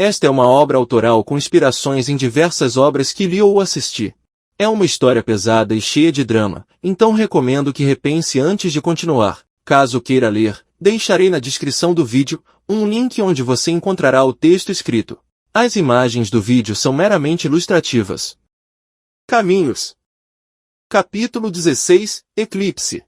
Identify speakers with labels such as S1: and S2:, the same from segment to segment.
S1: Esta é uma obra autoral com inspirações em diversas obras que li ou assisti. É uma história pesada e cheia de drama, então recomendo que repense antes de continuar. Caso queira ler, deixarei na descrição do vídeo um link onde você encontrará o texto escrito. As imagens do vídeo são meramente ilustrativas. Caminhos. Capítulo 16, Eclipse.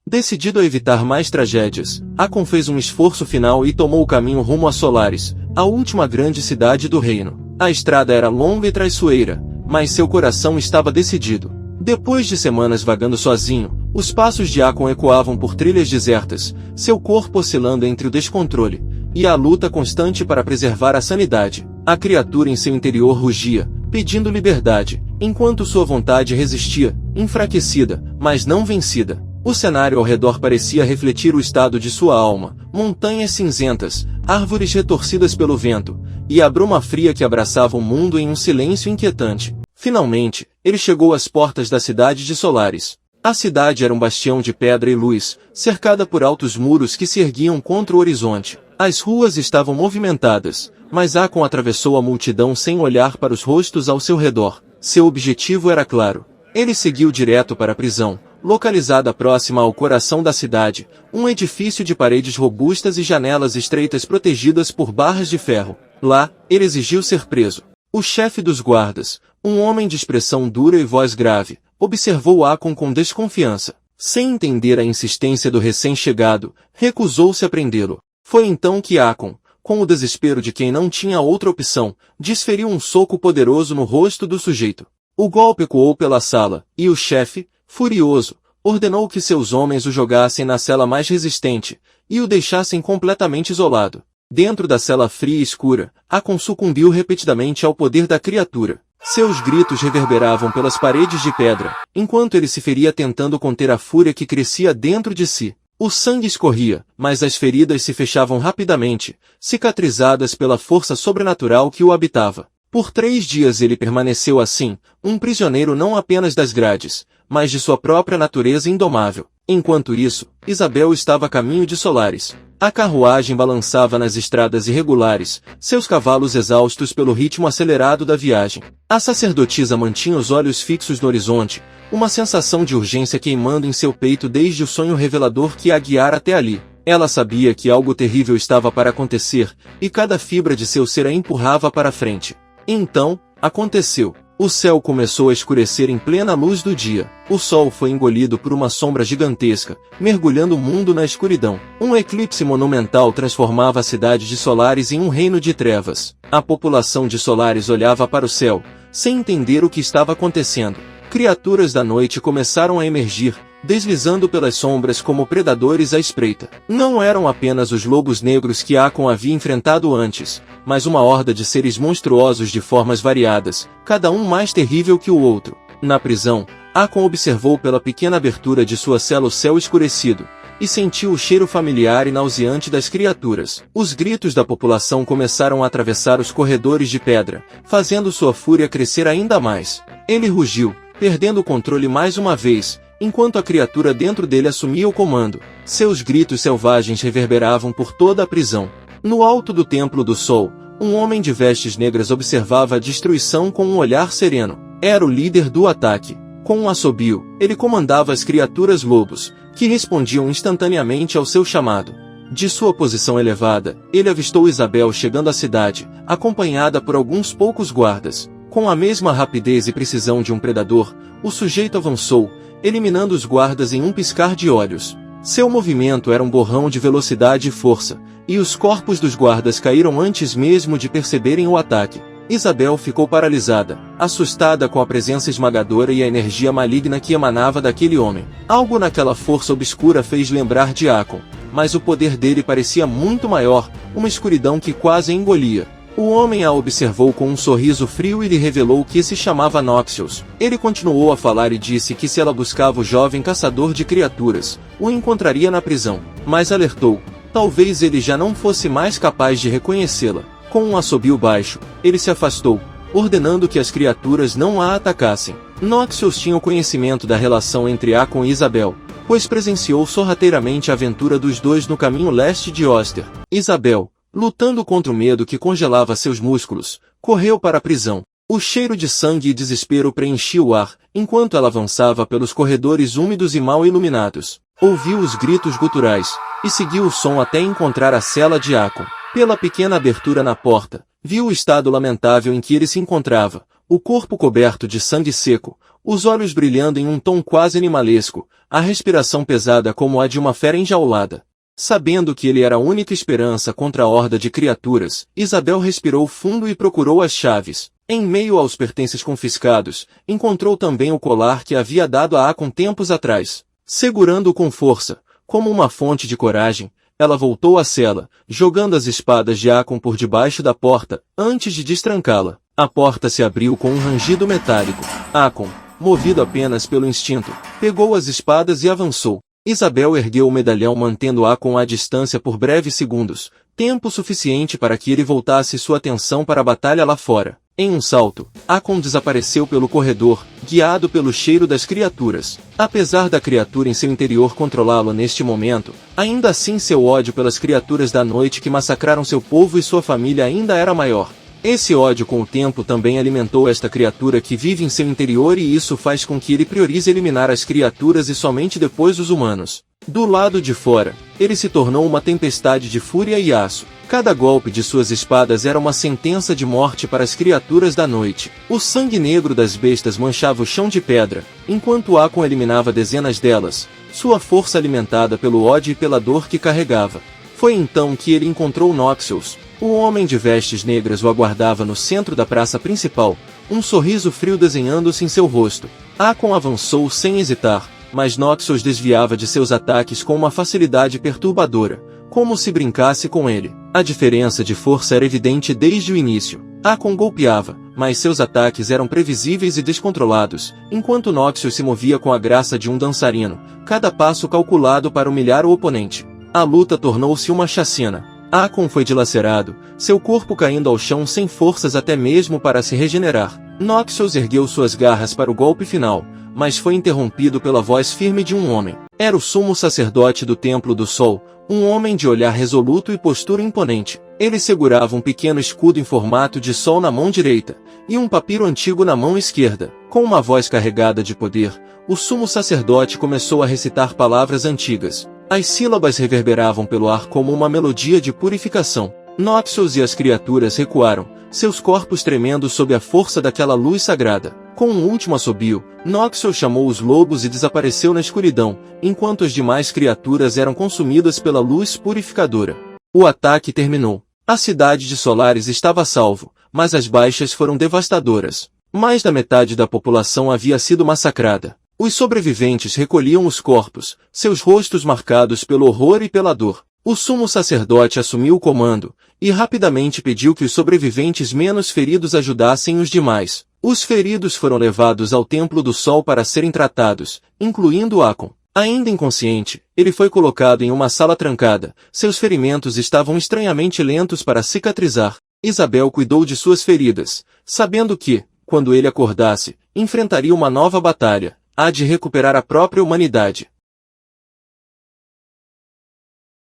S1: Decidido a evitar mais tragédias, Akon fez um esforço final e tomou o caminho rumo a Solaris, a última grande cidade do reino. A estrada era longa e traiçoeira, mas seu coração estava decidido. Depois de semanas vagando sozinho, os passos de Akon ecoavam por trilhas desertas, seu corpo oscilando entre o descontrole e a luta constante para preservar a sanidade. A criatura em seu interior rugia, pedindo liberdade, enquanto sua vontade resistia, enfraquecida, mas não vencida. O cenário ao redor parecia refletir o estado de sua alma, montanhas cinzentas, árvores retorcidas pelo vento, e a bruma fria que abraçava o mundo em um silêncio inquietante. Finalmente, ele chegou às portas da cidade de Solaris. A cidade era um bastião de pedra e luz, cercada por altos muros que se erguiam contra o horizonte. As ruas estavam movimentadas, mas Akon atravessou a multidão sem olhar para os rostos ao seu redor. Seu objetivo era claro. Ele seguiu direto para a prisão, localizada próxima ao coração da cidade, um edifício de paredes robustas e janelas estreitas protegidas por barras de ferro. Lá, ele exigiu ser preso. O chefe dos guardas, um homem de expressão dura e voz grave, observou Akon com desconfiança. Sem entender a insistência do recém-chegado, recusou-se a prendê-lo. Foi então que Akon, com o desespero de quem não tinha outra opção, desferiu um soco poderoso no rosto do sujeito. O golpe ecoou pela sala, e o chefe, furioso, ordenou que seus homens o jogassem na cela mais resistente, e o deixassem completamente isolado. Dentro da cela fria e escura, Akon sucumbiu repetidamente ao poder da criatura. Seus gritos reverberavam pelas paredes de pedra, enquanto ele se feria tentando conter a fúria que crescia dentro de si. O sangue escorria, mas as feridas se fechavam rapidamente, cicatrizadas pela força sobrenatural que o habitava. Por 3 dias ele permaneceu assim, um prisioneiro não apenas das grades, mas de sua própria natureza indomável. Enquanto isso, Isabel estava a caminho de Solaris. A carruagem balançava nas estradas irregulares, seus cavalos exaustos pelo ritmo acelerado da viagem. A sacerdotisa mantinha os olhos fixos no horizonte, uma sensação de urgência queimando em seu peito desde o sonho revelador que a guiara até ali. Ela sabia que algo terrível estava para acontecer, e cada fibra de seu ser a empurrava para frente. Então, aconteceu. O céu começou a escurecer em plena luz do dia. O sol foi engolido por uma sombra gigantesca, mergulhando o mundo na escuridão. Um eclipse monumental transformava a cidade de Solaris em um reino de trevas. A população de Solaris olhava para o céu, sem entender o que estava acontecendo. Criaturas da noite começaram a emergir, deslizando pelas sombras como predadores à espreita. Não eram apenas os lobos negros que Akon havia enfrentado antes, mas uma horda de seres monstruosos de formas variadas, cada um mais terrível que o outro. Na prisão, Akon observou pela pequena abertura de sua cela o céu escurecido, e sentiu o cheiro familiar e nauseante das criaturas. Os gritos da população começaram a atravessar os corredores de pedra, fazendo sua fúria crescer ainda mais. Ele rugiu, perdendo o controle mais uma vez, enquanto a criatura dentro dele assumia o comando. Seus gritos selvagens reverberavam por toda a prisão. No alto do Templo do Sol, um homem de vestes negras observava a destruição com um olhar sereno. Era o líder do ataque. Com um assobio, ele comandava as criaturas lobos, que respondiam instantaneamente ao seu chamado. De sua posição elevada, ele avistou Isabel chegando à cidade, acompanhada por alguns poucos guardas. Com a mesma rapidez e precisão de um predador, o sujeito avançou, eliminando os guardas em um piscar de olhos. Seu movimento era um borrão de velocidade e força, e os corpos dos guardas caíram antes mesmo de perceberem o ataque. Isabel ficou paralisada, assustada com a presença esmagadora e a energia maligna que emanava daquele homem. Algo naquela força obscura fez lembrar de Akon, mas o poder dele parecia muito maior, uma escuridão que quase engolia. O homem a observou com um sorriso frio e lhe revelou que se chamava Noxious. Ele continuou a falar e disse que se ela buscava o jovem caçador de criaturas, o encontraria na prisão, mas alertou, talvez ele já não fosse mais capaz de reconhecê-la. Com um assobio baixo, ele se afastou, ordenando que as criaturas não a atacassem. Noxious tinha o conhecimento da relação entre Akon e Isabel, pois presenciou sorrateiramente a aventura dos dois no caminho leste de Oster. Isabel, Lutando contra o medo que congelava seus músculos, correu para a prisão. O cheiro de sangue e desespero preenchia o ar, enquanto ela avançava pelos corredores úmidos e mal iluminados. Ouviu os gritos guturais, e seguiu o som até encontrar a cela de Akon. Pela pequena abertura na porta, viu o estado lamentável em que ele se encontrava, o corpo coberto de sangue seco, os olhos brilhando em um tom quase animalesco, a respiração pesada como a de uma fera enjaulada. Sabendo que ele era a única esperança contra a horda de criaturas, Isabel respirou fundo e procurou as chaves. Em meio aos pertences confiscados, encontrou também o colar que havia dado a Akon tempos atrás. Segurando-o com força, como uma fonte de coragem, ela voltou à cela, jogando as espadas de Akon por debaixo da porta, antes de destrancá-la. A porta se abriu com um rangido metálico. Akon, movido apenas pelo instinto, pegou as espadas e avançou. Isabel ergueu o medalhão mantendo Akon à distância por breves segundos, tempo suficiente para que ele voltasse sua atenção para a batalha lá fora. Em um salto, Akon desapareceu pelo corredor, guiado pelo cheiro das criaturas. Apesar da criatura em seu interior controlá-lo neste momento, ainda assim seu ódio pelas criaturas da noite que massacraram seu povo e sua família ainda era maior. Esse ódio com o tempo também alimentou esta criatura que vive em seu interior e isso faz com que ele priorize eliminar as criaturas e somente depois os humanos. Do lado de fora, ele se tornou uma tempestade de fúria e aço. Cada golpe de suas espadas era uma sentença de morte para as criaturas da noite. O sangue negro das bestas manchava o chão de pedra, enquanto Akon eliminava dezenas delas, sua força alimentada pelo ódio e pela dor que carregava. Foi então que ele encontrou Noxus. O homem de vestes negras o aguardava no centro da praça principal, um sorriso frio desenhando-se em seu rosto. Akon avançou sem hesitar, mas Noxus desviava de seus ataques com uma facilidade perturbadora, como se brincasse com ele. A diferença de força era evidente desde o início. Akon golpeava, mas seus ataques eram previsíveis e descontrolados, enquanto Noxus se movia com a graça de um dançarino, cada passo calculado para humilhar o oponente. A luta tornou-se uma chacina. Akon foi dilacerado, seu corpo caindo ao chão sem forças até mesmo para se regenerar. Noxus ergueu suas garras para o golpe final, mas foi interrompido pela voz firme de um homem. Era o sumo sacerdote do Templo do Sol, um homem de olhar resoluto e postura imponente. Ele segurava um pequeno escudo em formato de sol na mão direita, e um papiro antigo na mão esquerda. Com uma voz carregada de poder, o sumo sacerdote começou a recitar palavras antigas. As sílabas reverberavam pelo ar como uma melodia de purificação. Noxus e as criaturas recuaram, seus corpos tremendo sob a força daquela luz sagrada. Com um último assobio, Noxus chamou os lobos e desapareceu na escuridão, enquanto as demais criaturas eram consumidas pela luz purificadora. O ataque terminou. A cidade de Solaris estava a salvo, mas as baixas foram devastadoras. Mais da metade da população havia sido massacrada. Os sobreviventes recolhiam os corpos, seus rostos marcados pelo horror e pela dor. O sumo sacerdote assumiu o comando, e rapidamente pediu que os sobreviventes menos feridos ajudassem os demais. Os feridos foram levados ao Templo do Sol para serem tratados, incluindo Akon. Ainda inconsciente, ele foi colocado em uma sala trancada. Seus ferimentos estavam estranhamente lentos para cicatrizar. Isabel cuidou de suas feridas, sabendo que, quando ele acordasse, enfrentaria uma nova batalha. Há de recuperar a própria humanidade.